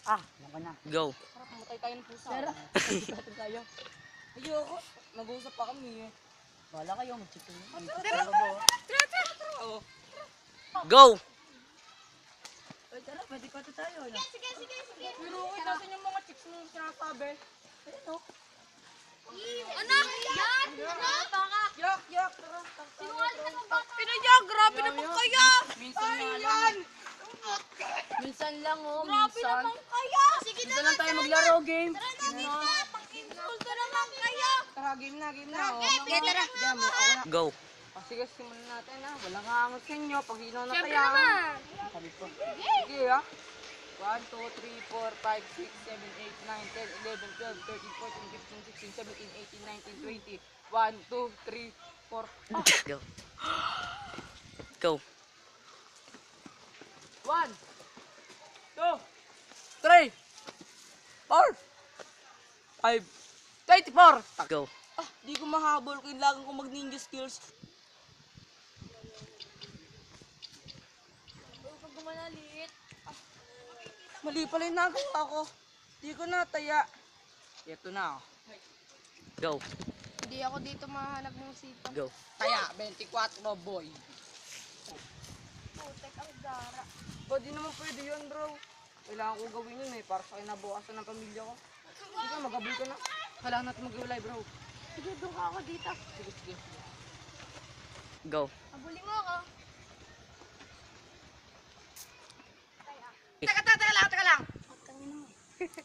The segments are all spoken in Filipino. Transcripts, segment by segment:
Alam ko na. Go. Harap, mamatay tayo ng pusa. Tara. Dito tayo. Ayoko. Nag-uusap pa kami eh. Bahala kayo, mag-chicken. Tara. Oo. Go. Ay, tara, pwede pa tayo. Ano? Pero okay, nasan yung mga chicks mong sinasabi? Ayun, oh. Anak! Yan! Yak, yak, tara. Sinungaling ka ba? Pinadya, grabe naman kaya! Minsan nga lang. Minsan lang, oh. Grabe Minsan. naman kaya! Sige Minsan lang tayo maglaro game. Tara na, pang-insult ka naman kaya! Tara, game na, game na. Oh. Okay, tara. Diyan mo, ako na. Go. Sige, simulan natin ha. Walang hangot sa inyo. Pag hinaw na Siyempre kaya. naman! Sabi ko. Sige ha. 1, 2, 3, 4, 5, 6, 7, 8, 9, 10, 11, 12, 13, 14, 15, 16, 17, 18, 19, 20. 1, 2, 3, 4. Go. Go. 1, 2, 3, 4, 5, 24. Go. Di ko mahabol. Kailangan ko mag-ninja skills. Huwag gumanalit. Mali pala yung nagawa ko. Di ko nataya. Ito na. Go. Hindi ako dito mahanap ng sipag. Go. Taya, 24 boy. Putek ang gara. Ba, di naman pwede yun, bro. Kailangan ko gawin yun eh, para sa kinabukasan ng pamilya ko. Sige ka, magabol ka na. Kailangan natin mag-iwalay, bro. Sige, doon ka ako dito. Sige, sige. Go. Abuli mo ako. Teka lang. Tangin mo.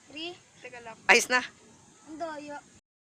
Three. Teka lang. Ayos na. Ang daya.